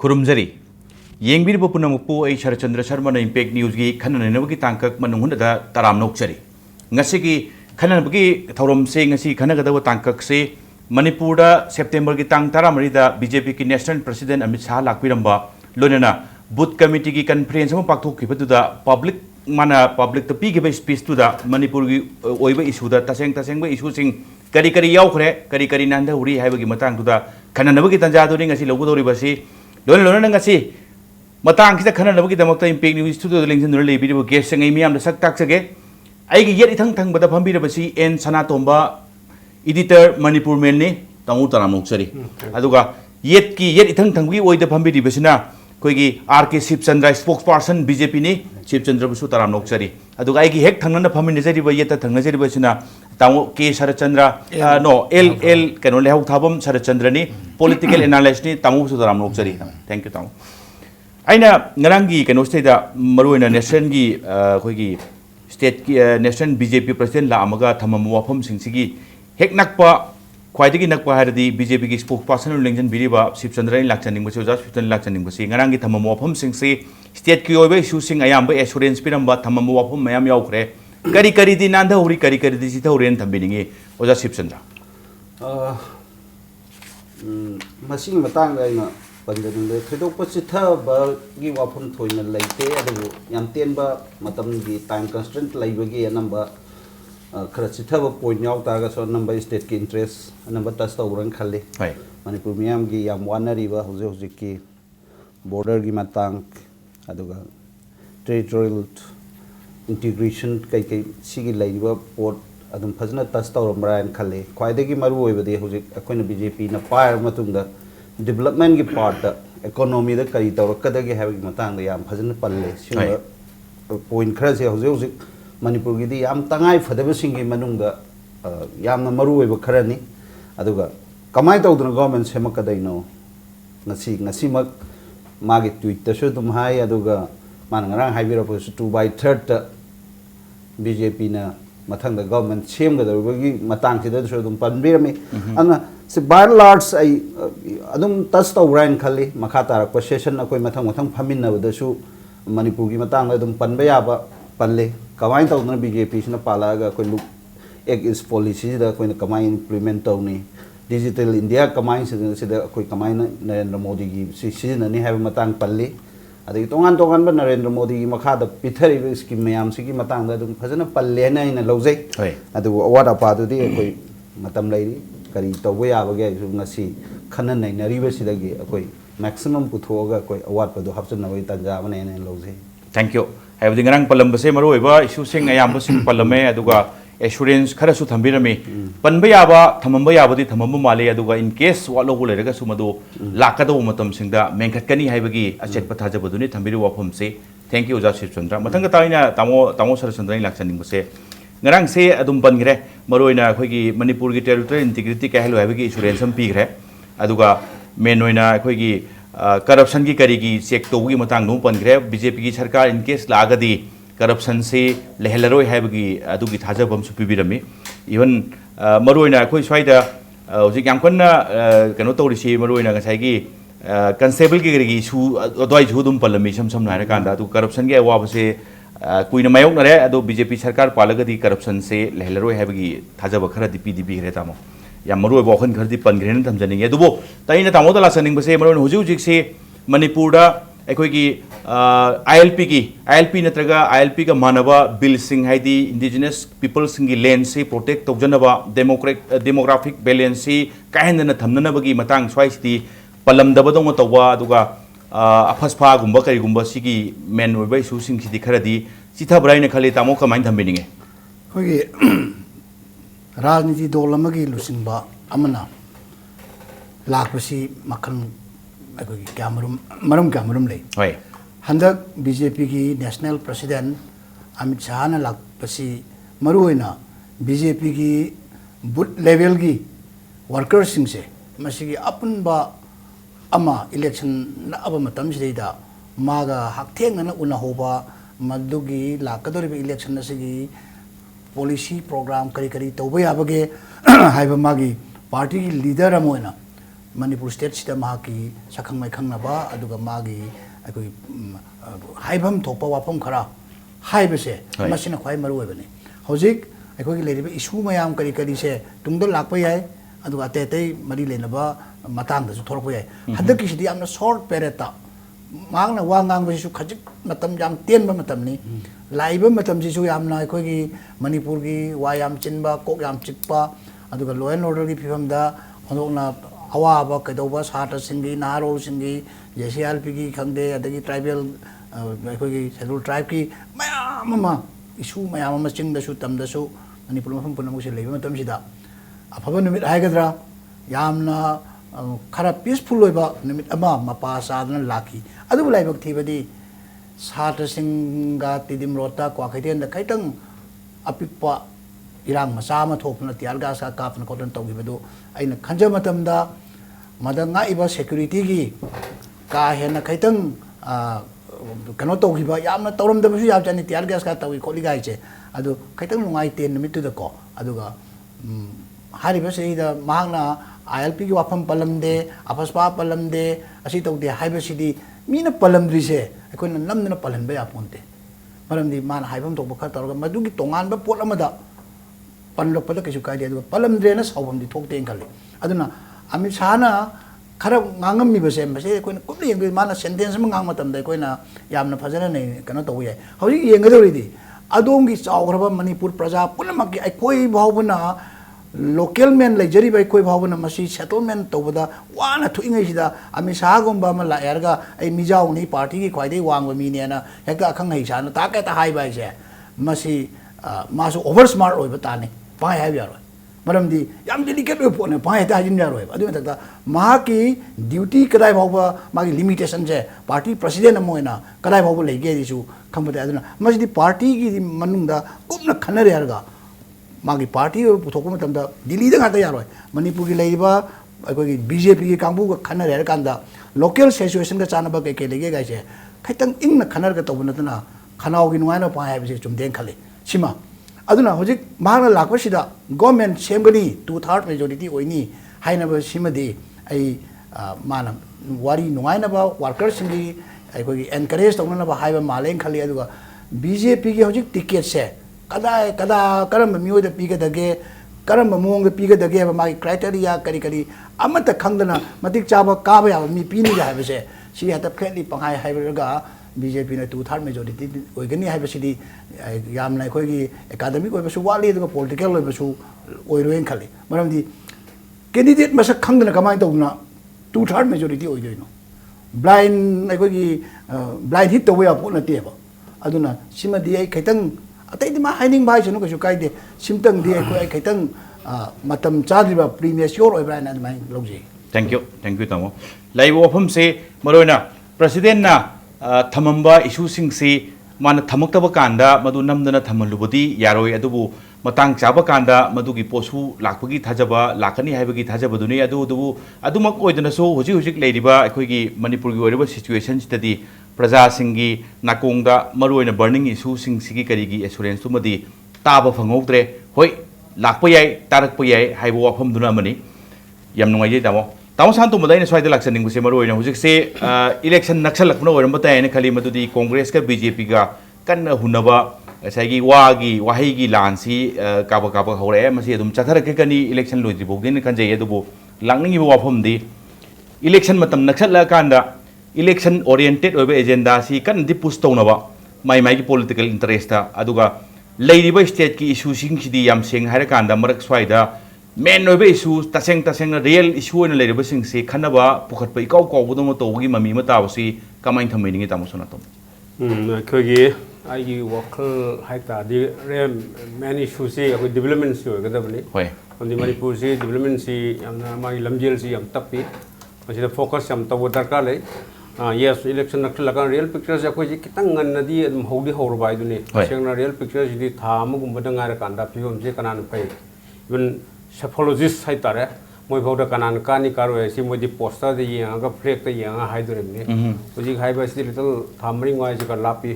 खुरुमजरी येंबिरब पुनमुपु ऐ Sharatchandra Sharma impact news की खननबगी तांकक मनुहुंदा तराम नोक्चरी ngasi खननबगी थौरम से ngasi खनगदब तांकक से मणिपुर सेप्टेम्बर की तांग तरामरी बीजेपी की नेशनल प्रेसिडेंट अमित शाह लाक्पिरंबा लोनना बूथ कमिटी की कॉन्फ्रेंस में पाक्थोखिबदुदा पब्लिक माना पब्लिक तो पीगिब स्पीच तुदा मणिपुर की ओइबा इशूदा तसेंग इशू सिंग करी करी याउखरे करी नांदा उरी हाइबगी मतंग तुदा खननबगी तंजादुनी ngasi लौगदोरिबसी लोन लोन ngasi मतंग किदा खननबगी दमक्ता इम्पैक्ट न्यूज स्टूडियो लिंगजन लेबिरिबो गेस्ट संगै मियाम द सक ताकसगे आइगी येत इथंग थंग बदा फंबिरबसी एन सनातोंबा एडिटर मणिपुर मेन ने तंगु तराम नोक्सरी अदुगा येत की येत इथंग थंगवी ओइदा फंबिरिबसिना कोइगी आर के शिवचंद्र स्पोक्स पर्सन बीजेपी ने शिवचंद्र बसु तराम नोक्सरी अदुगा आइगी हेक थंगन फंबिनजरिबा येत थंगनजरिबसिना तांगु के शरचंद्र नो एल केनो लेहौ थाबम शरचंद्र नि पॉलिटिकल एनालिस्ट नि तांगु बसु तराम नोक्सरी थैंक यू तांगु आइना ngrangi केनो स्टेदा मरुइना नेशनल की कोइगी स्टेट की नेशनल बीजेपी प्रेसिडेंट लामगा थमम वाफम सिंगसिगी हेक नकपा ख्वाइदगी नकपा हारदी बीजेपी की स्पोक्स पर्सन लिंगजन बिरिबा शिवचंद्र लाक्चनिंग बसे ओजा शिवचंद्र लाक्चनिंग बसे ngrangi थमम वाफम सिंगसि स्टेट की ओइबे इशू सिंग अयाम एश्योरेंस पिरंबा थमम वाफम मयाम याउखरे करी दी नांदा हुरी करी दी सिथौरेन थंबिनिंगे ओजा शिवचंद्र मसिंग मतंग आइना पंजनले थोदोप चिथबगी वाफम थोइना लेते अदु याम तेनबा मतमगी टाइम कंस्ट्रेंट लेबगी अनंबा खर चिथब पॉइंट याव तागा सो नंबर स्टेट की इंटरेस्ट अनंबा टच तौरन खल्ले मणिपुर मियाम की याम वानरीबा हुजे हुजे की बॉर्डर की मतंग अदुगा टेरिटोरियल इंटीग्रेशन कई सिगी लेबा पोर्ट अदुम फजना टच तौरमरान खल्ले ख्वाइदगी मरु ओइबदे हुजे अखोइना बीजेपी ना पायर मतुंगा डेवलपमेंट की पार्ट इकोनॉमी कई तौरकदगे है याम फजन पल्ले पॉइंट खर से हजे मणिपुर की तंगाई फदबसिंगी मनुंग यामना मरुओइब खरनी अदुगा कमाय तौदना गवर्नमेंट सेमकदइनो ngasimak मागी ट्वीट तसु दुम हाय अदुगा मान ngरang हाइबिरपस 2/3 बीजेपी ना मथंग गवर्नमेंट सेमगदबगी मतंग सिदसु दुम पनबिरमी अना से बाय लार्ज आई अदुम टच तौराइन खल्ली मखा तारक सेशन अकोइ मथंग मथंग फमिनबदसु मणिपुर की मतंग अदुम पनबा याबा पल्ले कमाइन तौदना बीजेपी सिना पालागा अकोइ लुक एक इस पॉलिसी दा अकोइ कमाइन इंप्लीमेंट तौनी डिजिटल इंडिया कमाइन सिदा अकोइ कमाइन नरेंद्र मोदी की सिजननी है मतंग पल्ले अदि तोंगान तोंगान बा नरेंद्र मोदी की मखा द पिथरिब स्कीम मयाम सिगी मतंग दा अदुम फजन पल्ले ना इन लौजै अदु अवार्ड अपादुदी अकोइ मतम लैरी करी तब याबगे खन नैनरीबी अखोई मैक्सिमम पुथोगा कोई अवाटपदो हापचनबई तंजाबने लौजे थैंक यू है ngरang पलंबसे मरोइब इशू सिंग अयाम सिंग पलमे अदुगा एश्योरेंस खरसु थंबिरमी पनबा याबा थमंबा याबदी थमंबा माले अदुगा इन केस वालोगु लेरगा सुमदो लाकदो मतम सिंगदा मेंखटकनी हाइबगी अचेट पथाजबदुनि थंबिरि वाफम से थैंक यू जा शिवचंद्र मतंग ताइना तामो सरचंद्र लाक्चनिंग बसे ngरang से अदुम बनग्रे मरोइना अखोइगी मणिपुर की टेरिटोरियल इंटीग्रिटी कहलो हाइबगी इशुरेंस हम पीग्रे अदुगा मेन ओइना अखोइगी करप्शन की करीगी चेक तौबगी मतंग नु पनग्रे बीजेपी की सरकार इन केस लागदी करप्शन से लेहलरोय हाइबगी अदुगी थाजबम सु पिबिरमी इवन मरोइना अखोइ स्वाइदा हौजिक याम कन्ना कनो तौरिसी मरोइना गसाइगी कंस्टेबल की करीगी इशू अदवाइ जुदुम पलमी सम नायरा कांदा अदु करप्शन के अवाबसे कुछ मायोनरे अदो बीजेपी सरकार पालगदी करप्शन से लेहलरोय हाइबगी थाजब खरदी पीदिबिग्रे तामो या मरुय बखन खरदी पनग्रेन थमजनिंगे दुबो तैना तामो दला सनिंग बसे मरोन हुजिक से मणिपुर दा अखोइगी आईएलपी नत्रगा आईएलपी का मानवा बिल सिंग हाइदी इंडिजिनस पीपल सिंगी लैंड से प्रोटेक्ट तौजनबा डेमोग्राफिक बैलेंस से काहेंदना थमननबगी मतंग स्वाइसदी पलमदबदोंग तौबा अदुगा अफसफा गुंबा करीगुंबा सिगी मेन ओइबा इशू सिंग सिदि खरदी चिथाब्राइना खले तामो कमाइन थंबिनिंगे होगी राजनीति दल अमगी लुसिंबा अमना लाखबसी मखन अखोगी क्यामरुम ले होय हंदक बीजेपी की नेशनल प्रेसिडेंट अमित शाह ने लाखबसी मरुइना बीजेपी की बूथ लेवल की वर्कर्स सिंग से मसिगी अपुनबा अमा इलेक्शन अब मतम सिदा मागा हकथेंगना उनहोबा मदुगी लाकदोरिबे इलेक्शन असिगी पॉलिसी प्रोग्राम करी तौबा याबगे हाइबा मागी पार्टी की leader अमोइना Manipur state sida mahaki sakhang mai khangnaba aduga magi akoi haibam thokpa wapam khara haibese masina khwai maru oibani hojik akoi gi leriba issue mayam kari kari se tungda lakpa yai aduga te te mari lenaba matang da su thorpa yai hadaki sidi amna short period ta mangna wa ngang ba su khajik matam jam tien ba matam ni laiba matam ji su yamna akoi gi Manipur gi wa yam chinba kok yam chikpa aduga law and order gi phifam da honokna awaba kaidoba sata singi naro singi JCLP ki khangde adagi tribal akhoi scheduled tribe ki mayam ama issue mayam ama ching da su tam da su Manipur mafam punam se leiba matam sida afaba numit haigadra yamna khara peaceful oiba numit ama mapa sadana laki adu laibak thibadi sata singa tidim rota kwa khaiten da kaitang apikpa irang masama thopna tiarga sa kapna kotan tawgibadu aina khanja matamda madanga iba security gi ka hena khaitang kano tawgiba yamna tawram da bisu yab chani tiarga sa tawi kholi gai che adu khaitang lungai ten nimitu da ko aduga hari base da mahna ILP gi wafam palamde apaspa palamde asi tawde haibasidi mina palamdri se akoina namna palanba ya ponte maramdi man haibam tokba kha tawga madugi tongan ba pot amada panlok pada kesu kai dia palamdrena saubam di thokte engkali aduna Amit Shah na khara ngangam mi base base koina kumli yeng mana sentence ma ngang matam dai koina yamna phajana nei kana to ye hauji yengadori di adom gi chawgraba Manipur praja punamak ai koi bhaubuna local men lejari bai koi bhaubuna masi settlement tobada wana thuingai sida Amit Shah gomba ma la yarga ai mijau ni party gi khwaidei wangba mi ne na hekta akhang hei sa na ta ka ta hai bai se masi masu over smart oi batani pai hai yaro maramdi yam delicate oi pone pai ta jin yaro adu ta ma ki duty kadai bhauba magi limitation je party president amoina kadai bhauba lege disu khambada aduna masidi party gi manungda kumna khanare yarga magi party puthokuma tamda Delhi da ngata yaro Manipur gi leiba akoi BJP gi kangbu ga khanare yar kanda local situation ga chana ba ke lege ga se khaitang ingna khanar ga tobuna tana khanau gi nuaina pai ha bi se chumden khale sima aduna hojik mahana lakpasida government semgani 2/3 majority oini hainaba simadi ai mana wari nungaina ba workers singi ai ko encourage tawna ba haiba maleng khali aduga BJP gi hojik ticket se kada karam miyo da piga dage karam mong da piga dage ba mai criteria kari kari amata khangdana matik chaba ka ba ya mi pini ga ba se si hata kheli panghai haiba BJP na 2/3 majority oigani haibasidi yamna khoi academic oi basu wali the political oi basu oi roen khali maramdi candidate masak khangdana kamai tawna 2/3 majority oi doino blind khoi blind hit tawya pona teba aduna simadi ai khaitang atai ma haining bai chunu kasu kaide simtang di khoi khaitang matam chadriba premature oi blind admai logji thank you tamo lai wafam se maroina president na thamamba issue sing si mana thamuktaba kanda madu namdana thamalubudi yaroi adubu matang chaba kanda madu gi posu lakpagi thajaba lakani haibagi thajaba duni adumak oidana so hojik leiriba akhoi gi Manipur gi oriba situation stadi praja singi nakongda maroina burning issue sing sigi kari gi assurance tumadi taba phangokdre hoi lakpayai tarakpayai haibo wafam duna mani yam nungai damo tamo santu madai swai de laksan ningu se maroina hojik se election naksal lakna oram batai ne khali madudi congress ka BJP ga kan hunaba saigi wagi wahigi lansi kaba hore masi adum chathar ke kani election loi dibo gen kan jay adubo langning ibo wafam di election matam naksal la kanda election oriented obe agenda si kan di push tonaba mai gi political interest ta aduga leiriba state ki issue sing sidi yam seng hara kanda marak swai da main obe issue taseng real issue na leiriba sing se khanaba pukhat pai kau budo mo to gi mami mata wasi kamain thamai ningi tamu sona to khogi ai wakal haita di rem many issues si ko development si ga dabni hoi on di Manipur si development si amna mai lamjel si am tapi masih focus am tawo darkar le yes election nak lakan real picture ja ko ji kitang ngan na di adum hodi hor bai du ne seng na real picture ji di tham gum badang ngar kanda piom je kanan pai even psychologist haita re moi bauda kanan kani karo si moi di poster de yang ga fleck te yang hai du ne ji hai ba si little thamring wai ji ka lapi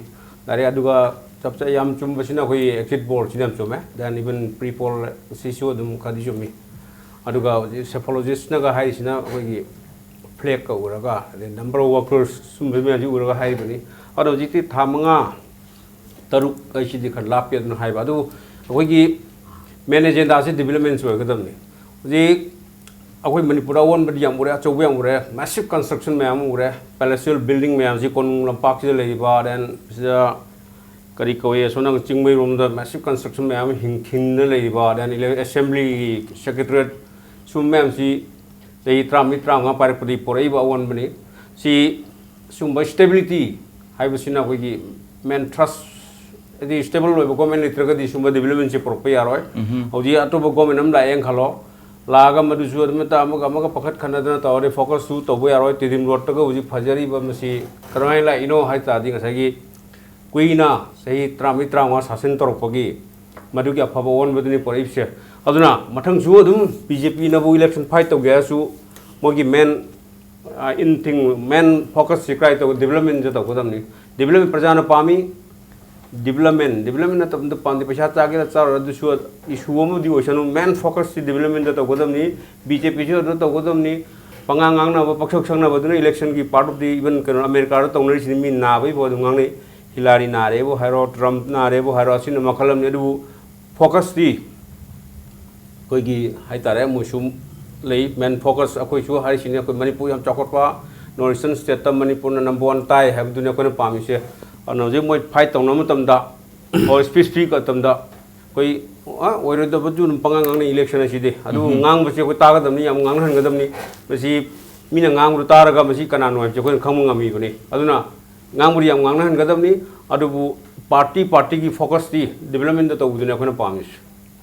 dari aduga chapcha yam chum basina koi exit poll chinam chume then even pre poll sisio dum khadi chumi aduga cephalologist na ga hai sina koi flag ka uraga the number of workers sum be me uraga hai bani ado jiti thamanga taruk ai si di khan lapya na hai ba du koi gi manage da se development so ga dam ni ji akoi manipura won badi yam ure chobe yam ure massive construction me am ure palatial building me am ji kon lampak si le ba then kari koye sonang chingmei room da massive construction me am hing na le ba then assembly secretariat sum me am si dei tram nga pare pudi porei ba won bani si sum ba stability hai ba sina ko gi men trust the stable lo government litraga di sum ba development se proper yaroi hodi ato ba government am la eng khalo laga madu su adme ta amaga pakhat khana dana tawre focus su to bo yaroi tidim lot ga uji phajari ba masi karai la ino hai ta di ngasai gi kuina sahi trami trangwa sasin torpagi madu gi aphaba on baduni poripse aduna mathang su adum BJP na bu election fight to ga su mogi men in thing men focus sikrai to development to kodam ni development prajana pami development na tam the pandi pasha ta ga char adu su issue mo di ocean men focus si development to kodam ni BJP jo to kodam ni pangangang na ba pakshok sang na baduna election ki part of the even America to ngai sin mi na bai bo ngang ni Hillary na re bo haro Trump na re bo haro sin makalam ne du focus di koi gi hai tare musum lei men focus akoi chu hari sin akoi Manipur yam chokot pa Northern state ta Manipur na number 1 tai have dunia ko na pami se ano je moi fight tong na tam da or speak ka tam da koi oiro da bu num pangang ni election si de adu ngang ba se ko ta ga dam ni yam ngang han ga dam ni masi mina ngang ru ta ra ga masi kana no je ko kham ngami bani aduna ngang buri yam ngang han ga dam ni adu bu party ki focus di development da to dunia ko na pami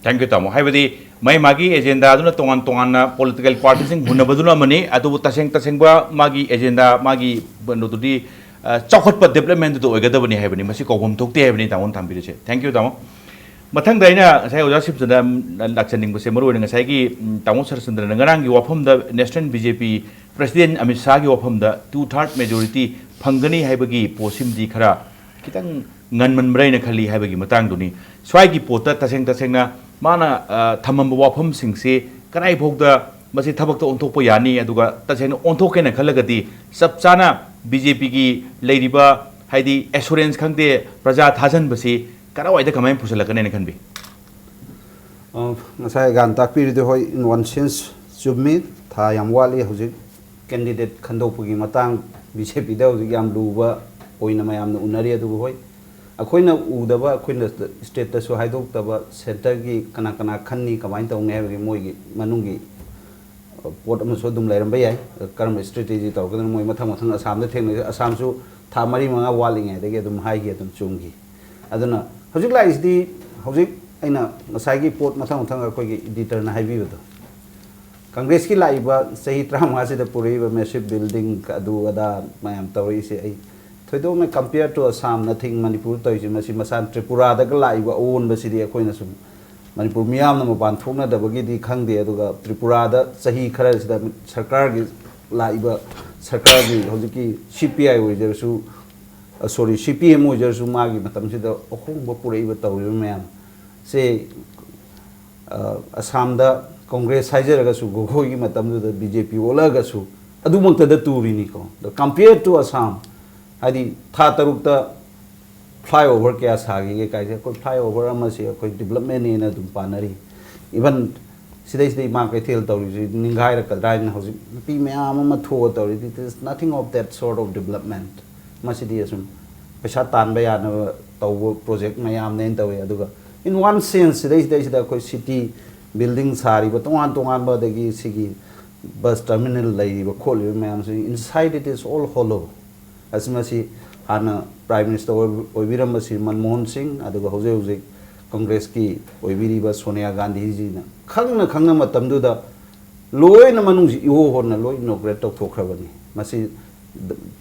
thank you tamo hai badi mai magi agenda aduna tongan na political parties sing hunna baduna mani adu taseng ba magi agenda magi banu di chokot pa development to oiga da bani hai bani masi ko gom thokte hai bani tamon thambire che thank you tamo mathang daina sai oja sip jada lakchaning bose maru nga sai gi tamo sar sundra ngarang gi wafam da national BJP president Amit Shah gi wafam da 2/3 majority phangani hai bagi posim di khara kitang nganman mrai na khali hai bagi matang duni swai gi pota taseng na mana thamam wafam sing se kanai phokda masi thabak to onthok po yani aduga taseng onthok ke na khalagadi sab chana BJP gi leiriba haidi assurance khangde praja thajan basi karawai da kamai pusalakane ne khanbi ngasai gan takpiri de hoi in one sense chubmi tha yam wali hojik candidate khandopagi matang BJP da hojik yam luba oina mayam na unari adu hoi akoina udaba akoina state ta so haidok taba center gi kana khanni kamai taw ngai gi moi gi manungi pot am so dum lairam bai karam strategy taw kan moi mathang asam da theng asam su tha mari manga wali ngai de dum hai gi dum chungi aduna hojik lai is di hojik aina ngasai gi pot mathang akoi gi editor na haibi do Congress ki lai ba sahi trama se da puri ba massive building adu ada mayam tawri se ai thoido me compare to Assam nothing Manipur to is masi masan Tripura da ga lai ba on ba sidi akoi na sum Manipur miyam na ban thokna da bagi di khangde aduga Tripura da sahi khara sida sarkar gi lai ba sarkar gi hojiki CPI oijer su sorry CPM oijer su ma gi matam sida ohong ba purei ba tawri miyam se Assam da Congress hajar ga su go gi matam da BJP ola ga su adu mangta da turi ni ko the compared to Assam hadi tha taruk ta flyover kya sagi ge kai ko flyover ama se ko development ni na dum panari even sidai ma kai thel tawri ningai ra kadrai na hoji pi me ama tho tawri it is nothing of that sort of development masidi asum pesa tan ba ya na taw project mayam nen tawe aduga in one sense sidai ko city building sari ba tongan ba dagi sigi bus terminal lai ba kholi mayam se inside it is all hollow asmasi ana prime minister oibiram si Manmohan Singh aduga hoje Congress ki oibiri ba Sonia Gandhi ji na khangna matam du da loi na manung ji ho hon na loi inaugurate tok thokhrabani masi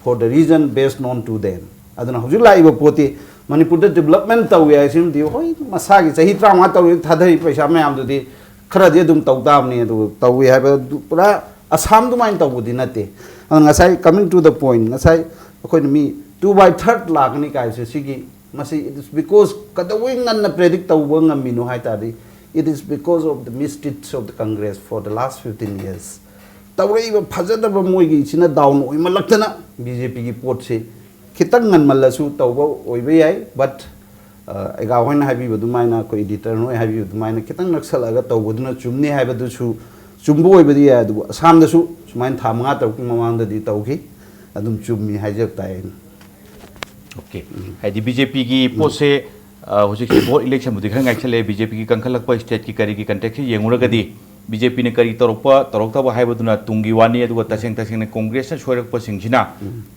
for the reason based known to them aduna hoje lai ba poti Manipur da development tawi ai sim di hoi masa gi sahi tra ma tawi thadai paisa mayam du di khara di dum tawdam ni du tawi ha ba pura Assam du main tawudi nate ngasai coming to the point ngasai akoi mi 2/3 lakh ni kai se sigi masi it is because kadawing an na predict tawba ngami no hai ta di it is because of the misdeeds of the Congress for the last 15 years. Tawai phajadaba moigi china down oi malaktana BJP ki pot se khitang ngan malasu tawba oibe yai but ega hoina habi budumaina ko editor no habi budumaina khitang naksalaga tawbuduna chumni habadu chu chumbo oibadi ya du samda su sumain thamanga taw mamangda di tawki adum chummi hajak tai okay hai di BJP ki pot se hojik ki vote election budi khang ngai chale BJP ki kangkhalak pa state ki kari ki context yengura gadi BJP ne kari torokta ba haibaduna tungi wani aduga taseng ne congress na shoirak pa singchina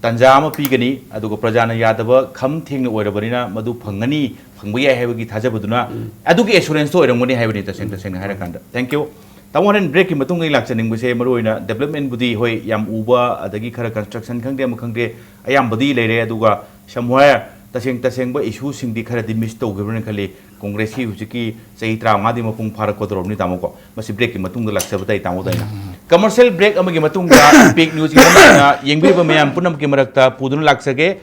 tanja ama pigani aduga prajana yadaba kham thengna oirabarina madu phangani phangbai haibagi thajabaduna adugi assurance to oirangoni haibani taseng hairakanda thank you tamonen break ki matung ngai lakchaning buse maroina development budi hoi yam uba adagi khara construction khangde am khangde ayam budi leire aduga somewhere taseng ba issue sing di khara di miss to government khali congress ki hujiki sei tra ma di mapung pharak ko dorni tamo ko masi break ki matung da laksa batai tamo daina commercial break amagi matung da impact news ki na yengbi ba mayam punam ki marakta pudun laksage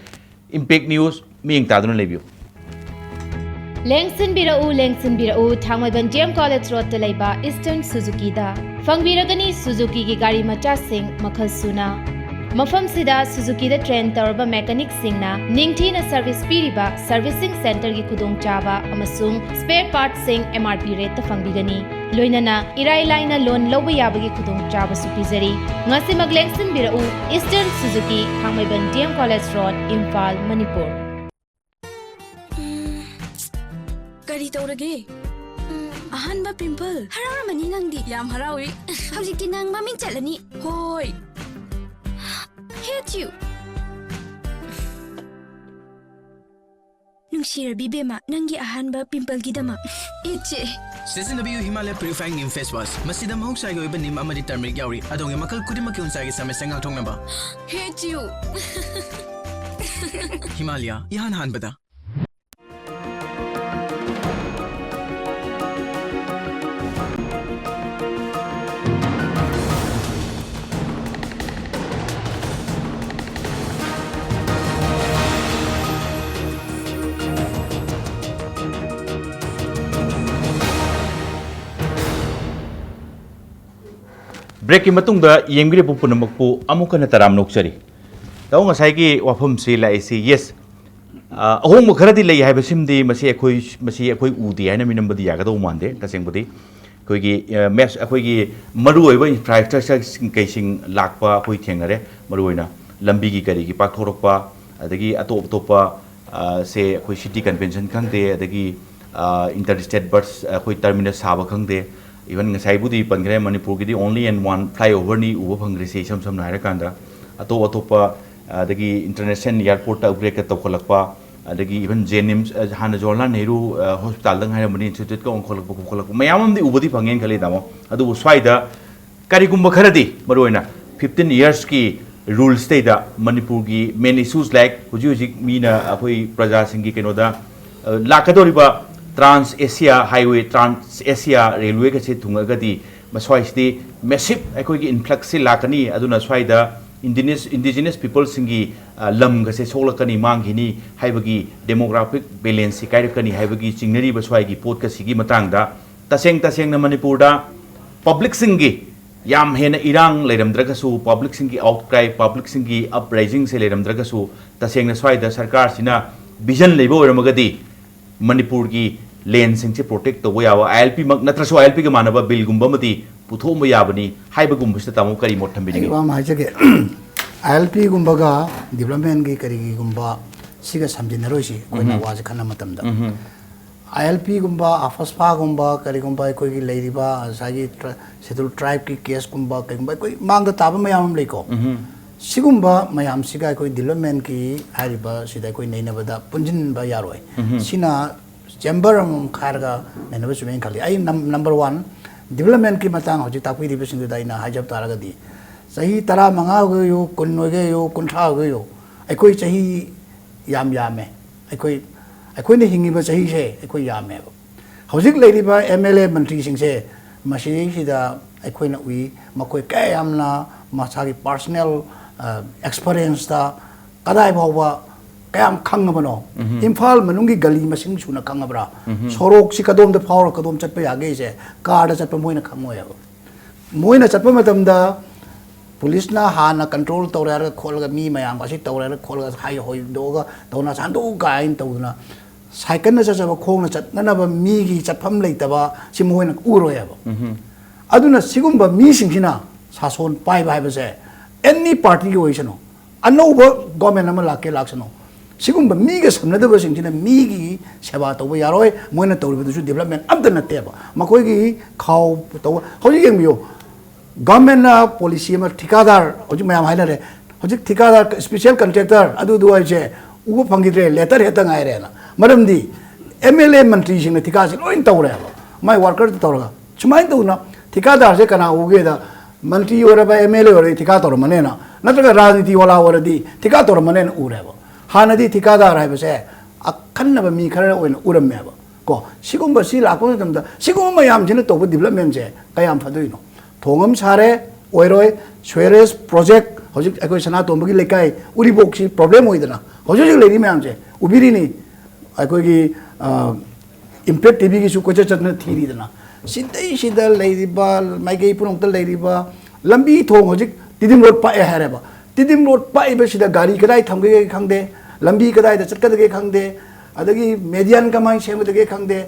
impact news ming ta dun lebiu Lengsin birau Thangmaiban DM College Road ta leiba Eastern Suzuki da fangbiragani Suzuki ki gari macha sing makhal suna Mafam sida Suzuki da train tarba mechanic singna ningthina service piriba servicing center ki khudong chaba amasung spare parts sing MRP rate ta fangbigani loinana irai laina loan loba yabagi khudong chaba su pizari ngasi maglengsin birau Eastern Suzuki Thangmaiban DM College Road Imphal Manipur Kari taurage ahanba pimple hararamani nangdi yam harawi hawjikti nang maming chalani hoi hate you nungshirabi bema nangi ahanba pimple gidama iche Seasonabio Himalaya Purifying Neem Face Wash masida mahusay go iban nim amadi turmeric yauri adong makal kudima ki unsay sa mesang thong namba hate you Himalaya ihan han bada break ki matung da yengri bu punamakpu amukana taram nokchari taw ngasai ki wafam si la isi yes ahong mo kharadi lei haiba simdi masi akoi udi haina minambadi yaga do mande taseng budi koi gi mes akoi gi maru oiba infrastructure kaising lakpa akoi thengnare maru oina lambi gi kari gi pakthorokpa adagi atop se akoi city convention khangde adagi interstate bus akoi terminus saba khangde even ngasai budi pangre manipur gi only and one flyover ni uba phangre se sam naira kanda atopa adagi international airport ta upgrade ka tokholakpa adagi even jenims hana jorlan nehru hospital dang haira mani institute ka onkolakpa mayam di ubadi phangen khali damo adu swaida karigumba kharadi maroina 15 years ki rules stay da manipur gi main issues like huji mina apoi praja singi kenoda lakadoriba Trans Asia Highway Trans Asia Railway ka se thungagadi maswaisdi massive akoi gi influx se lakani aduna swaida indigenous people singi lam ga se solakani manghini haibagi demographic balance kairakani haibagi chingnari baswai gi pot ka sigi matang da taseng na manipur da public singi yam hena irang leiramdraga su public singi outcry public singi uprising se leiramdraga su taseng na swaida sarkar sina vision leibo oramagadi manipur ki land singse protect to yawa ILP mak natra so ILP ga manaba bill gumba mati putho mo yabani haiba gumbista tamu kari motham bi wa ma jage ILP gumba ga development gi kari gi gumba siga samjinaro si koina was khana matam da ILP gumba afaspa gumba kari gumba koi gi leiriba sagi schedule tribe ki case gumba kai gumba koi mang da taba mayam leiko sigumba mayam siga koi development ki hariba sida koi neina bada punjin ba yaroi sina chamber am kharga neina ba sumen khali ai number 1 development ki matang hoji takwi di besing da ina hajab taraga di sahi tara manga go yo kun no ge yo kun tha go yo ai koi sahi yame ai koi ne hingi ba sahi se ai koi yame hojik leiri ba MLA mantri sing se masi sida ai koi na ui makoi ka yamna masagi personal experience ta kadai bhawa kayam khangabano imphal manungi gali masing suna khangabra sorok si kadom da phawra kadom chatpa yage je car da chatpa moina khangoya moina chatpa matamda police na hana control tawra khol ga mi mayam ba si tawra khol ga hai hoi do ga dona san do ga in tawna cycle na cha ba khong na chat na ba mi gi chatpham leitaba si moina uroya ba aduna sigumba mi singina sason pai bai ba se any party gi oisano anova government ama lake laksano sigumba mi ga samnada ba singina mi gi seba to ba yaroi moina tawri ba su development amda na te ba makoi gi khaw to hoji yeng biyo government na policy ma thikadar hoji mayam haina re hoji thikadar special contractor adu du ai je uba phangidre letter heta ngai re na maramdi MLA mantri sing na thikasi loin tawre mai worker tawra chumai to na thikadar se kana uge da मंत्री और MLA और ठिकादार मने ना नत्रगा राजनीति वाला और दी ठिकादार मने ना उरे बो हाँ नदी ठिकादार है बसे अखन्न बमी खरे ओइन उरम में बो को सिगुम बसी लाको तमदा सिगुम मयाम जिने तो डेवलपमेंट जे कयाम फदुइनो थोंगम सारे ओइरोय स्वेरेस प्रोजेक्ट होजिक अकोइ सना तोंबगी लेकाय उरी बोक्सी प्रॉब्लम होइदना होजिक लेरी मयाम जे उबिरिनी अकोइ की इम्पैक्ट टीवी की सु कोचे चतन थीरीदना सिद्धई सिद्ध लेरिबा माइगई पुनोंत लेरिबा लंबी थोंग होजिक तिदिम रोड पाए हैरेबा तिदिम रोड पाए बसिदा गाड़ी कदाई थमगे खंगदे लंबी कदाई द चटकदगे खंगदे अदगी मेडियन कमाई सेमदगे खंगदे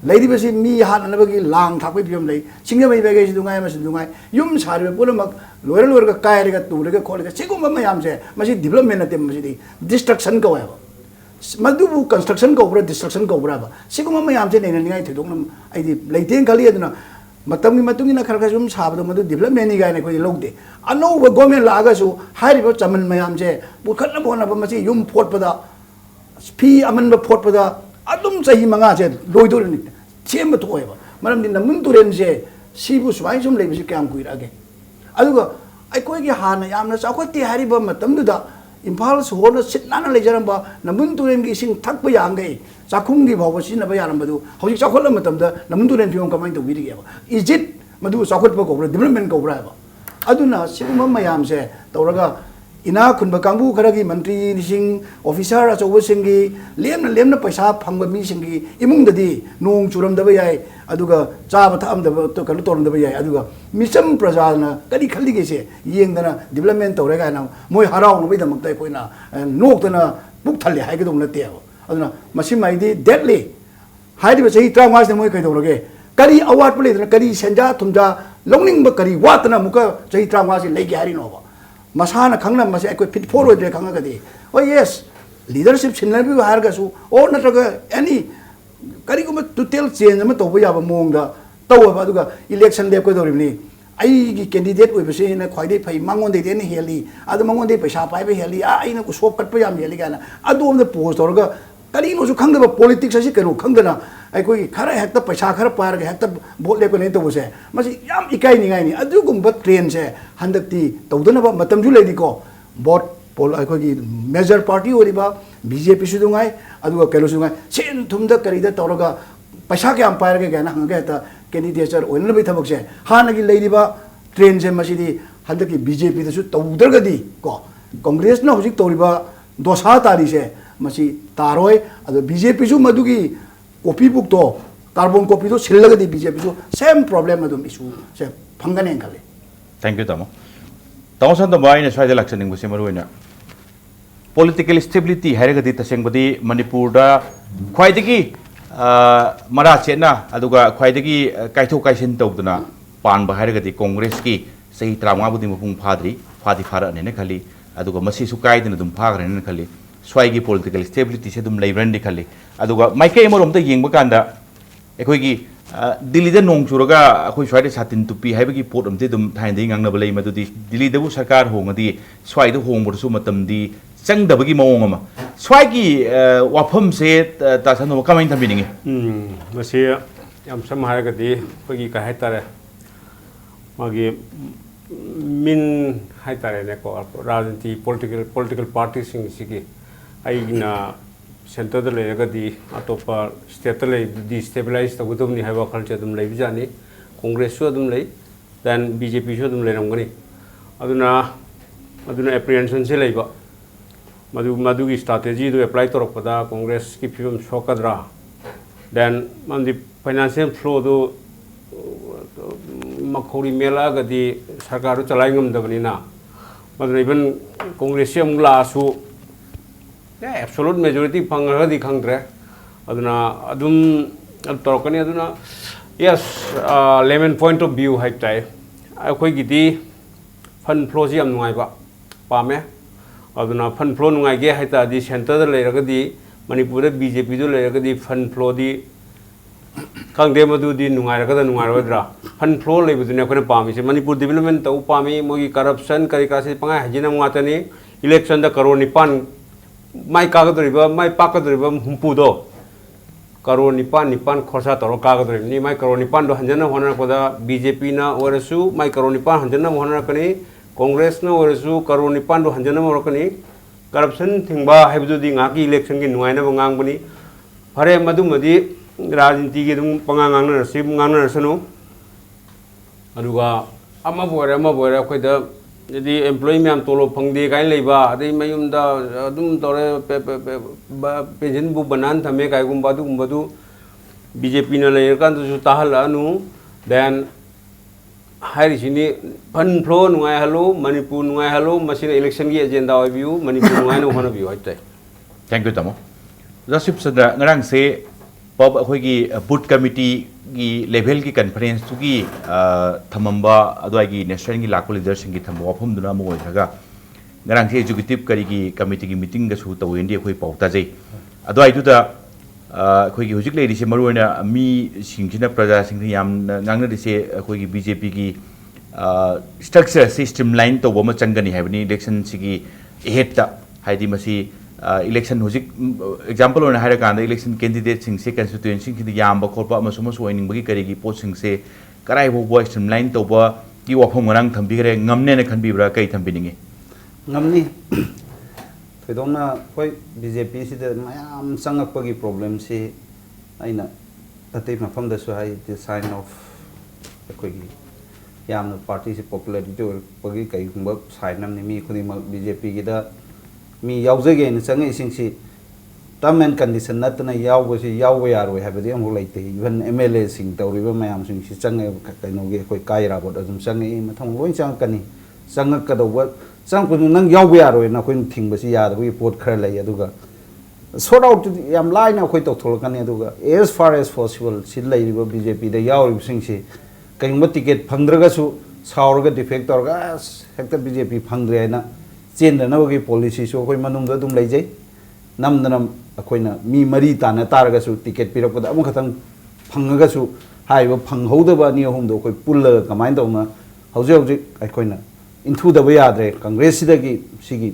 लेरिबसि मी हाननबगी लांग थापै पियम लै सिंगे मै बेगे दुंगाय मस दुंगाय युम सारबे पुनमक लोर लोरगा कायरगा तुरगा खोलगा सिगुम मयाम से मसि डेवलपमेंट नते मसि डिस्ट्रक्शन को है मधुबू कंस्ट्रक्शन कौब्रा डिस्ट्रक्शन कौब्रा सिगुम मयाम से नैनिंगाई थोदोंम आइदि लेतें खाली अदना मतमगी मतुंगिना खरखा जुम साबदो मधु डेवलपमेंट नि गायने कोइ लौदे अनौब गवर्नमेंट लागासु हारिबो चमन मयाम से बुखतना बोनबा मसि युम फोटपदा फी अमन फोटपदा अदुम सही मंगा से लोइदोरनि सेम थोयबा मरमदि नमुन तुरेन से सिबु सुवाइ सुम लेबिसि क्याम कुइरागे अदुगा अइकोइगे हाना यामना चाखोति हारिबा मतमदुदा इम्फाल सोहर सिटनाना लेजरंबा नमुन तुरेन की इसिंग थकप यांगे चाखुंगी भाव सिनबा यारंबदु हौजि चाखोल मतमदा नमुन तुरेन फियम कमाइन तौबिरिगेबा इज इट मधु चाखोटप कोब्रा डेवलपमेंट कोब्राबा अदुना सिगुम मयाम से तौरगा इना खुनबा कांगबु खरगी मंत्री निसिंग ऑफिसर अचौब सिंगी लेमना लेमना पैसा फंग मी सिंगी इमुंगददी नोंग चुरमदबा याय अदुगा चाबा थामदबा तो कनु तोरमदबा याय अदुगा मिसम प्रजाना कदी खल्लिगे से येंगदना डेवलपमेंट तौरेगा ना मोय हराउनो बेदमक्ता कोइना नोक्तना बुक थल्ले हाइगदोम नतेबा अदुना मसिमाइदी डेडली हाइदिबा सही 35 ने मोय कइदोरगे करी अवार्ड प्लेदना करी सेंजा तुमजा लौनिंगबा करी वातना मुका सही 35 से लेगे हारिनोबा मसाना खंगना मसे कोई फिट फॉरवर्ड रे खंगगदि ओ यस लीडरशिप सिनलबि हारगसु ओ नत्रगा एनी करिगुम टोटल चेंज अमा तोबो याबा मोंगदा तौबा अदुगा इलेक्शन दे कोदोरिबनि आइगी कैंडिडेट ओइबसे ने ख्वाइदे फै मंगोंदे देन हेली अदु मंगोंदे पैसा पाइबे हेली आइना को सोप कटपा याम हेली गाना अदुम दे पोस्ट तोरगा करिनोसु खंगदबा पॉलिटिक्स असि कनो खंगदना अखोई खरा हेक्ता पैसा खरा पारगे हेक्ता भोट लेको नै तोबसे मसि याम इकाइ निगाइनि अदुगुम्बा ट्रेन से हंदक्ति तौदनबा मतमजु लेदिको भोट पोल अखोई मेजर पार्टी ओरिबा बीजेपी सुदुंगाय अदुगा केलो सुदुंगाय सेन थुमदा करिदा तौरगा पैसा के पारगे गाना हंगे ता कैंडिडेटर ओनबे थबक से हानगी लेदिबा ट्रेन से मसिदी हंदकी बीजेपी दसु तौदरगदी को कांग्रेस ना हुजिक तौरिबा दोसा तारी से मसी तारोय अदो बीजेपी सु मदुगी कॉपी बुक तो कार्बन कॉपी तो सिलगदी बीजेपी सु सेम प्रॉब्लम अदुम इशू से फंगने खले थैंक यू तमो तमो सन तो बाइने स्वाइद लक्षनिंग बसे मरुइना पॉलिटिकल स्टेबिलिटी हैरगदी तसेंगबदी मणिपुर दा ख्वाइदगी मरा चेना अदुगा ख्वाइदगी काइथो काइसिन तौदना पानबा हैरगदी कांग्रेस की सही 35 बुदी मपुंग फादी फारने खली अदुगा मसी सु काइदना दुम फागरने खली स्वाइगी पॉलिटिकल स्टेबिलिटी से दुम लेब्रंडी खली अदुगा माइके मरोमदा येंगबा कांदा एखोइगी दिल्ली दा नोंग चुरगा अखोइ स्वाइदे सातिन तुपी हाइबगी पोट अमते दुम थाइंदे गांगनबा लेइ मदुदी दिल्ली दबु सरकार होंगदी स्वाइदे होंगबरसु मतमदी चंगदबगी मओंग अमा स्वाइगी वाफम से तासनो कमाइन थबिनिंगे मसे याम सम हारगदी अखोइगी का हाइतारे मागी मिन हाइतारे ने को राजनीति पॉलिटिकल पार्टी सिंग सिगी आइना सेंटर द लेगदी अतोपा स्टेट ले डिस्टेबलाइज तगुदमनि हाइबा खलचे दम लेबि जानि कांग्रेस सु दम ले देन बीजेपी सु दम लेरमगनि अदुना एप्रिहेंशन से लेबा ꯃꯗꯨꯒꯤ ꯁ꯭ꯇ꯭ꯔꯥꯇꯦꯖꯤꯗꯨ ꯑꯦꯄ꯭ꯂꯥꯏ ꯇꯧꯔꯛꯄꯗ ꯀꯣꯡꯒ꯭ꯔꯦꯁꯀꯤ ꯐꯤꯕꯝ ꯁꯣꯛꯀꯗ꯭ꯔꯥ ꯗꯦꯟ ꯃꯔꯝꯗꯤ ꯐꯥꯏꯅꯥꯟꯁꯤꯌꯦꯜ ꯐ꯭ꯂꯣꯗꯨ ꯃꯈꯧꯔꯤ ꯃꯦꯜꯂꯛꯑꯒꯗꯤ ꯁꯔꯀꯥꯔꯗꯨ ꯆꯂꯥꯏ ꯉꯝꯗꯕꯅꯤꯅ ꯃꯗꯨꯅ ꯏꯚꯟ ꯀꯣꯡꯒ꯭ꯔꯦꯁꯁꯤ ꯑꯃꯨꯛ ꯂꯥꯛꯑꯁꯨ ꯑꯦꯕꯁꯣꯂꯨꯠ ꯃꯦꯖꯣꯔꯤꯇꯤ ꯐꯪꯉꯒꯗꯤ ꯈꯪꯗ꯭ꯔꯦ ꯑꯗꯨꯅ ꯑꯗꯨꯝ ꯇꯧꯔꯛꯀꯅꯤ ꯑꯗꯨꯅ ꯌꯦꯁ ꯂꯦꯃꯦꯟ ꯄꯣꯏꯟꯠ ꯑꯣꯐ ꯚ꯭ꯌꯨ ꯍꯥꯏꯕ ꯇꯥꯏ ꯑꯩꯈꯣꯏꯒꯤꯗꯤ ꯐꯟ ꯐ꯭ꯂꯣꯁꯤ ꯌꯥꯝ ꯅꯨꯡꯉꯥꯏꯕ ꯄꯥꯝꯃꯦ ꯑꯗꯨꯅ ꯐꯟ ꯐ꯭ꯂꯣ ꯅꯨꯡꯉꯥꯏꯒꯦ ꯍꯥꯏꯇꯥꯔꯗꯤ ꯁꯦꯟꯇꯔꯗ ꯂꯩꯔꯒꯗꯤ ꯃꯅꯤꯄꯨꯔꯗ BJPꯗꯨ ꯂꯩꯔꯒꯗꯤ ꯐꯟ ꯐ꯭ꯂꯣꯗꯤ ꯈꯪꯗꯦ ꯃꯗꯨꯗꯤ ꯅꯨꯡꯉꯥꯏꯔꯒꯗ ꯅꯨꯡꯉꯥꯏꯔꯣꯏꯗ꯭ꯔꯥ ꯐꯟ ꯐ꯭ꯂꯣ ꯂꯩꯕꯗꯨꯅꯦ ꯑꯩꯈꯣꯏꯅ ꯄꯥꯝꯃꯤꯁꯦ ꯃꯅꯤꯄꯨꯔ ꯗꯤꯕꯦꯂꯞꯃꯦꯟ ꯇꯧꯕ ꯄꯥꯝꯃꯤ ꯃꯣꯏꯒꯤ ꯀꯔꯞꯁꯟ ꯀꯔꯤ ꯀꯔꯥꯁꯤ ꯄꯪꯉꯥꯏ ꯍꯥꯏꯖꯤꯟꯅꯕ ꯉꯥꯛꯇꯅꯤ इलेक्शन करोड़ निपान माई कागदरीब माई पाकदरीब हुंपुदो करोड़ निपान निपान खर्चा तौर कागदरीबनी माई करोड़ निपान हंजन होनरपदा बीजेपी ना ओरसु माई करोड़ निपान हंजन होनरकनी कांग्रेस ना ओरसु करोड़ निपान हंजन होरकनी करप्शन थिंबा हैबदुदी ngaकी इलेक्शन की नुआइनब ngangbनी फरे मदुमदी राजनीति की दुम पंगा ngangnarasi ngangnarasनु अदुगा अमा बोरे अखोइदा यदि एम्प्लॉय मैम तोलो फंगदे काइन लेबा अदे मयुमदा अदुम तोरे पेंशन बु बनान थमे काइगुम बादु बीजेपी न लेरकांदसु ताहलानु देन हारिसिनी फन फ्लो नुआय हलो मणिपुर नुआय हलो मसिन इलेक्शन की एजेंडा ओबियु मणिपुर नुआय नो होना बियु हाइते थैंक यू तमो जसिप सदा ngarang se पब अखोगी बुट कमिटी की लेवल की कॉन्फ्रेंस तुगी थमंबा अदवाई नेशनल की लाखो लीडर सिंह की थम वाफम दुना मो होइथगा ngarang se एग्जीक्यूटिव करी की कमिटी की मीटिंग गसु तवेंदी अखोई पाउता जै अदवाई दुदा अखोगी हुजिक लेरिसे मरुना मी सिंखिना प्रजा सिंह याम नांगना दिसे अखोगी बीजेपी की स्ट्रक्चर सिस्टम लाइन तो बम चंगनी हैबनी इलेक्शन सिगी हेड ता हाइदी मसी इलेक्शन हुजिक एग्जांपल होना हारे कांदा इलेक्शन कैंडिडेट सिंह से कंस्टिट्यूएंसी की याम बखोपा मसुमस ओइनिंग बगी करेगी पोस्ट सिंह से कराई बो बॉय स्ट्रीमलाइन तो बा की वाफम गरंग थंबिगरे ngमने ने खनबिब्रा कई थंबिनिंगे ngमनी थोदोना कोई बीजेपी से मयाम संगपगी प्रॉब्लम से आइना अतै मफम दसु हाई द साइन ऑफ कोई याम पार्टी से पॉपुलरिटी पगी कई गुंब साइन नम मी खुदी बीजेपी की दा मी यावजगे न संगे सिंसी टर्म एंड कंडीशन नतना यावबसे याव यारो हैबदि अमु लेते इवन एमएलए सिंग तौरिबा मयाम सिंसी चंगे कइनोगे कोई कायरा बोट अजुम संगे मथम लोइन चंगकनी चंगकदौबा चंगकुनु नंग याव यारो न कोइन थिंगबसि यादबि पोट खर लय अदुगा सॉर्ट आउट याम लाइन कोई तौथोलकनी अदुगा एज फार एज पॉसिबल सि लैरिबा बीजेपी दा यावरिब सिंसी कइंबा टिकट फंगद्रगसु सावरगा डिफेक्ट तौरगा हेक्टर बीजेपी फंगद्रे हैना चेंदनबगी पॉलिसी सो कोई मनुंग दुम लेजै नमदनम अखोइना मी मरी ताना तारगसु टिकट पिरकदा अमु खतंग फंगगसु हाइबो फंगहौदबा नि अहुमदो कोई पुल्ल कमाइन दौना हौजे हौजे अखोइना इंथुदबा याद्रे कांग्रेस सिदगी सिगी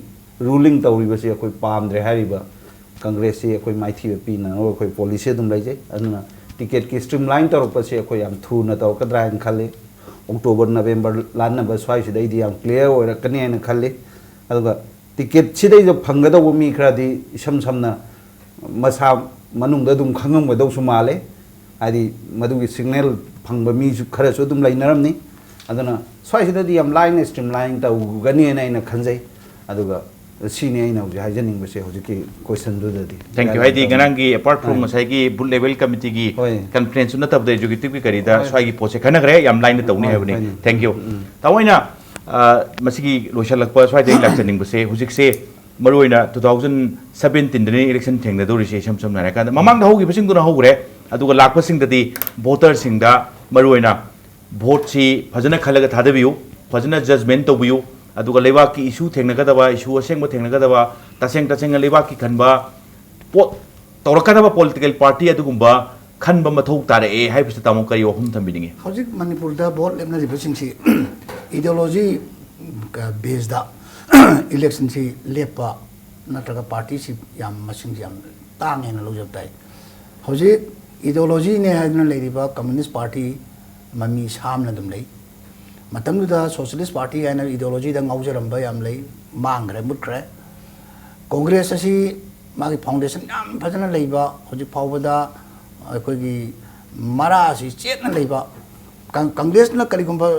रूलिंग तौरिबसे अखोइ पामद्रे हारिबा कांग्रेस से अखोइ माइथि पिना अखोइ पॉलिसी दुम लेजै अदुना टिकट की स्ट्रीमलाइन तौरपसे अखोइ याम थुना तौरकद्रा हन खले अक्टोबर नवंबर लानबा स्वाइसिदैदि याम क्लियर ओइरकनी हन खले टिकेट सिदई फंगदब मी खरादी इसम समना मसा मनुंग दुम खंगमगदौसु माले आदि मदुगी सिग्नल फंग मी खरसु दुम लैनरमनी अदुना स्वाइसिदि याम लाइन स्ट्रीमलाइन तौगनी हैना खंजै अदुगा सिने हैना हुजि हाइजनिंग बसे हुजिकी क्वेश्चन दुदि थैंक यू हाइदी गनांगी अपार्ट फ्रॉम मसाइगी बुल लेवल कमिटी की कॉन्फ्रेंस न तब दे एग्जीक्यूटिव की करीदा स्वाइगी पोसे खनगरे याम लाइन तौनी हैबनी थैंक यू तावैना मसिगी लोशलकपा स्वाइदे इलेक्शन बसे हुजिकसे मरुइना 2017 दने इलेक्शन थेंगदोरिसे सम नारे कांदा ममांग होगी बसिंगदुना होगरे अदुगा लाखपसिंगदि वोटर सिंगदा मरुइना वोट सी फजना खलगा थादबियु फजना जजमेंट तोबियु अदुगा लेबा की इशू थेंगनगदबा इशू असेंग थेंगनगदबा तसेंग लेबा की खनबा पोट तौरकदबा पॉलिटिकल पार्टी अदुगुंबा खनबा मथौ तारे ए हाइबस तामो करी वहम थंबिनिगे हौजिक मणिपुर दा वोट लेमनरिबसिंगसी ideology का बेस दा इलेक्शन से लेपा नत्रगा पार्टी से याम मसिंग याम तांगे न लोजबताई हौजे ideology ने हाइदन लेरिबा कम्युनिस्ट पार्टी ममी सामना दुम लई मतमदुदा सोशलिस्ट पार्टी हाइना ideology दा ngaujaramba याम लई मांगरे मुटरे कांग्रेस असि मागी फाउंडेशन याम फजना लेबा हौजे फावबदा अखोगी मरा असि चेतना लेबा कांग्रेस न करिगुंबा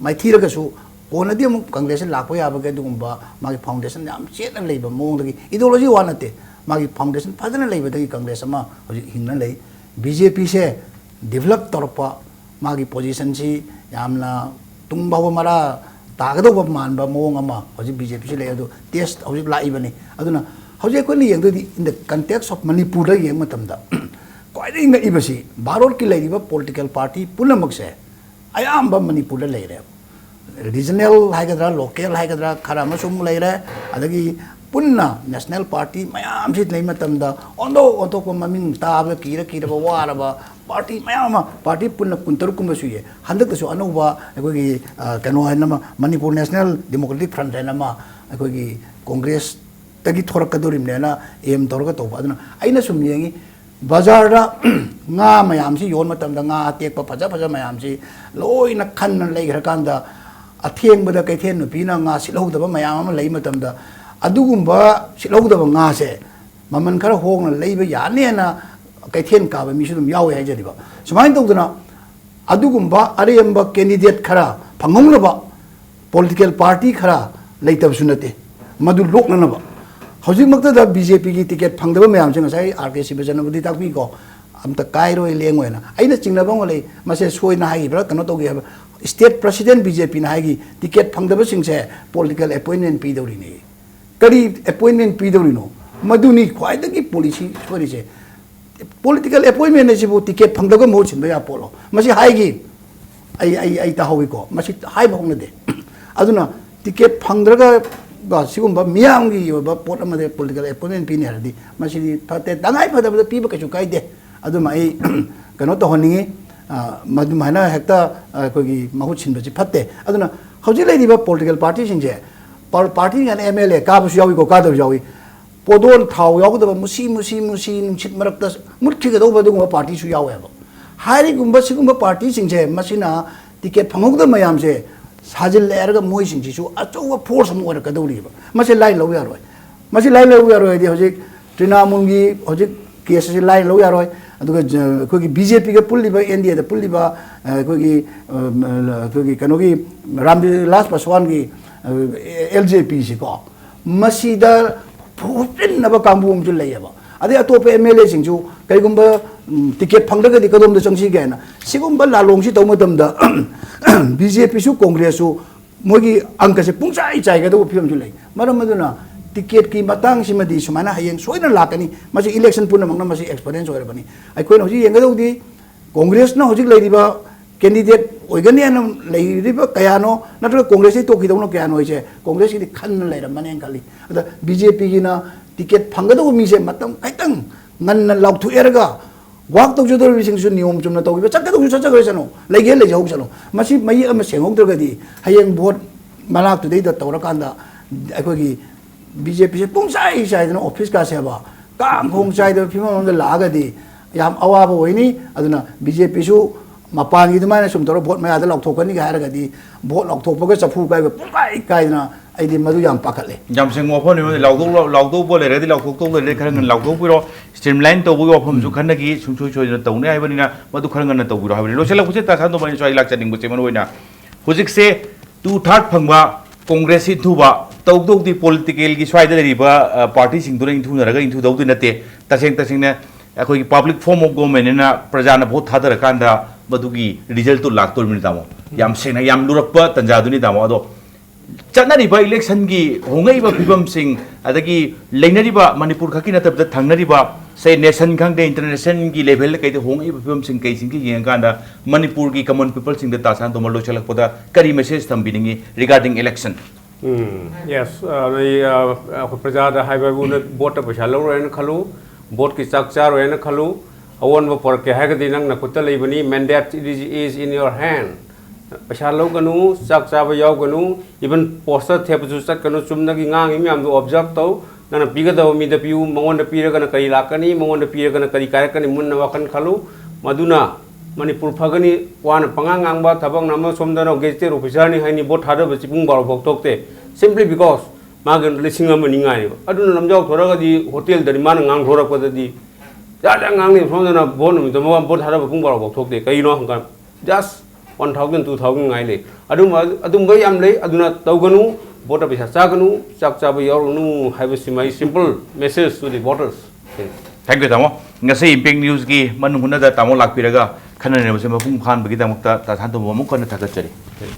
माइथीरगसु कोनदी अमुक कांग्रेस लाखो याबगे दुगुंबा मागी फाउंडेशन याम चेतना लेबा मोंदगी इडियोलॉजी वानते मागी फाउंडेशन फजना लेबदगी कांग्रेस अमा होजि हिंगना ले बीजेपी से डेवलप तौरपा मागी पोजीशन सी यामना तुंगबाव मरा तागदोब मानबा मोंग अमा होजि बीजेपी से ले अदु टेस्ट होजि लाइबनी अदुना होजि कोनि यंगदि in the context of Manipur द यंग मतमदा क्वाइदि इबसी भारत की लेरिबा पॉलिटिकल पार्टी पुनमक से अयाम मणिपुर द लेरे रीजनल हाइगद्रा लोकल हाइगद्रा खरा मसुम लेरे अदगी पुन्ना नेशनल पार्टी मयाम से लेम मतमदा ओंदो ओंतो को ममिंग ताब कीरा वारबा पार्टी मयाम पार्टी पुन्ना कुंतरु कुंबसु ये हंदकसु अनोबा अखोगी कनो हैनमा मणिपुर नेशनल डेमोक्रेटिक फ्रंट हैनमा अखोगी कांग्रेस तगी थोरकदोरिमनेना एम तोरका तोबा अदना आइना सुम येंगी बाजार nga mayam si yon matam da nga tek pa phaja phaja mayam si loi na khan na lei gra kan da atheng ba da kai then nu pi na nga si lo da ba mayam ma lei matam da adugum ba si lo da ba nga se maman khara hong na lei ba ya ne na kai then ka ba mi su dum yaw ya jadi ba sumain tong duna adugum ba arem ba candidate khara phangong na ba political party khara lei tab sunate madu lok na ba हौजिक मक्ता दा BJP की ticket फंगदबा ma'am से ngasai R K सिबजनबुदी ताकबी को अमता कायरोय लेंगोयना आइना चिंगनाबंग ले मसे सोयना हाई ब्रा कनो तोगी स्टेट प्रेसिडेंट बीजेपी ना हाई टिकेट फंगदबा सिंगसे पॉलिटिकल अपॉइंटमेंट पी दौरिनी करी अपॉइंटमेंट पी दौरिनो मदुनी ख्वाइदगी पॉलिसी सोरिसे पॉलिटिकल अपॉइंटमेंट नेसिबु टिकेट फंगदबा मोर छिनबा या पोलो मसे हाईगी आई ता हौइको मसे हाई भंगनदे अदुना टिकेट फंगद्रगा सिगुम्बा मियामगी योबा पोट अमदे पॉलिटिकल अपॉइंटमेंट पीने हरदी मसिदी फते तंगाई फदबदा पीबा कछु काइदे अदुमा आई कनो तो होनिंगे मदुमाना हेक्ता कोगी महु छिनबजी फते अदुना हौजि लेदिबा पॉलिटिकल पार्टी सिंजे पार्टी गाने एमएलए काबसु यावी को कादब यावी पोदोन थाव यावदबा मुसी नुचित मरक्ता मुठिगदोबा दुगुमा पार्टी सु यावेबा हारि गुम्बा सिगुम्बा पार्टी सिंजे मसिना टिकेट फंगोगदा मयाम से साजिल लेरगा मोइ सिंजिसु अचौवा फोर्स म ओर कदौरिबा मसे लाइन लौ यारोय मसे लाइन लौ यारोय दि होजिक त्रिनामुलगी होजिक केस से लाइन लौ यारोय अदुगा कोगी बीजेपी के पुल्लिबा एनडीए द पुल्लिबा कोगी कनोगी रामविलास पासवान की एलजेपी से को मसीदा फुपिनबा कांबु म लेयबा अदे अतोपे एमएलए सिंजु कईगुंबा टिकेट फंगदगदि कदोमदा चंगसी गेना सिगुंबा लालोंगसी तौमदमदा बीजेपी सु कांग्रेस सु मोगी अंक से पुंचाई चाइगदो फिल्म जु लई मरम मदुना टिकेट की मतंग सिमदी सुमाना हयेंग सोइना लाकनी मसी इलेक्शन पुनमंगना मसी एक्सपीरियंस होरबनी अखोइन होजि येंगदौदी कांग्रेस ना होजि लेदिबा कैंडिडेट ओइगनी न लेदिबा कयानो नत्र कांग्रेस से तोखिदौनो कयानो होइसे कांग्रेस की खन लेरमने खाली अदा बीजेपी की ना टिकेट फंगदो मीसे मतम खैतंग ngन लाउथु एरगा वाक तौजदो बिसिंगसु नियम चुमना तौबा चक्कदो चक्कगसनो लेगे लेजौसनो मसी मई अम सेंगौद्रगदी हयेंग भोट मनाक तुदै द तौरकांदा अखोगी बीजेपी से पुंसाई साइदनो ऑफिस का सेवा काम खोंग साइद फिमम लागदी याम अवाब होइनी अदुना बीजेपी सु मपान की दुमाने सुम तौर भोट मयादा लौथोकनी गारगदी भोट लौथोपगा चफु काय पुंकाई कायना आइदि मदु याम पाखले याम सेंग वफोन लाउदो बोले रेदी लाउथोक तो ले खरंगन लाउथोक पिरो स्ट्रीमलाइन तो बुगो फम जु खन्नगी सुंसुइ सोइना तौने आइबनिना मदु खरंगन तो बुरो हाबनि लोसेला खुसे तासान तो बानि सोइ लाक चनिंग बुचे मन होइना हुजिक से 2/3 फंगबा कांग्रेस हि थुबा तौदौदी पॉलिटिकल की स्वाइदा लेरिबा पार्टी सिंग दुना इंथुनरगा इंथु दौदि नते तसेंगने अखोई पब्लिक फॉर्म ऑफ गवर्नमेंट ना प्रजाना भोट थादर कांदा मदुगी रिजल्ट तो लाख तोरमिन तामो याम सेना याम लुरप तंजादुनी तामो अदो चनरिबा इलेक्शन की होंगैबा फिबम सिंग अदगी लेनरिबा मणिपुर खकी नतबद थंगनरिबा से नेशन खंगदे इंटरनेशनल की लेवल कई होंगैबा फिबम सिंग कई सिंग की येंगांदा मणिपुर की कॉमन पीपल सिंग द तासान तो मलो चलकपदा करी मैसेज थंबिनिंगी रिगार्डिंग इलेक्शन यस प्रजा हाइबागुन बोट पैसा लौरेन खलु बोट की चाक चारोन खलु अवन पोरके है नंग खुद लेबनी mandate is in your hand पैसा लौगनु चाक चाब यागनु इवन पोस्टर थेपसु चटकनु चुमनगी ngangi म्याम दो ऑब्जर्व तौ नन पिगदव मिद पियु मंगोन पिरगन कई लाकनी मंगोन पिरगन कई कार्यकनी मुन्न वखन खलु मदुना मणिपुर फगनी वान पंगांग आंगबा थबंग नम सोमदनो गेजेटेड ऑफिसर नि हाइनी बोट थादब चिपुंग बारो भोक्तोकते सिंपली बिकॉज मागन लिसिंग अमनि ngai अदुन लमजाव थोरगदी होटल दरि मान ngang थोरकपददी जादा ngang नि सोमदनो बोन मिद बोट थादब पुंग बारो भोक्तोकते कइनो हंगा just 1000 2000 ngai le adum ba yam le aduna tawganu voter pesa chaganu chak chaba yorunu haibasi mai simple message to the voters. Thank you tamo ngasi impact news gi manung huna da tamo lakpiraga khana ne bose mapung khan bagi damukta ta than to momuk kana thagachari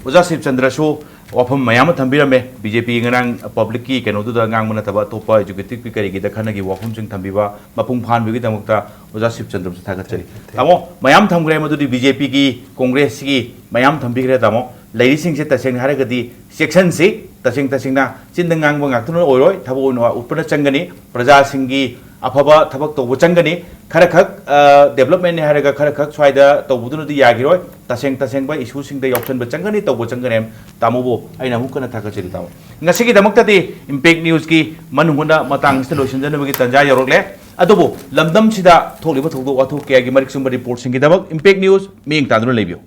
Oja Sip Chandra Shu wafam mayam thambirame BJP ngang public ki keno du da ngang mana taba topa executive pi kari gi da khana gi wafam sing thambiba mapung phan bagi damukta Oja Sip Chandra sa thagachari tamo mayam thamgre madudi BJP gi Congress gi mayam thambigre tamo lady sing se taseng haragadi section si taseng na chindangang bangak tuno oiroi thabo no upana changani praja singi afaba thabak to changani khara khak development ne haraga khara khak swaida to budunu di yagiroi taseng ba issue sing da option ba changani to changani tamubo aina hukana thakachiri taw ngasigi damakta di impact news ki manungunda matang solution jana bagi tanja yorokle adobo lamdam sida tholiba thogdo watho kya gi marik sumba report sing gi dabak impact news ming tadru lebio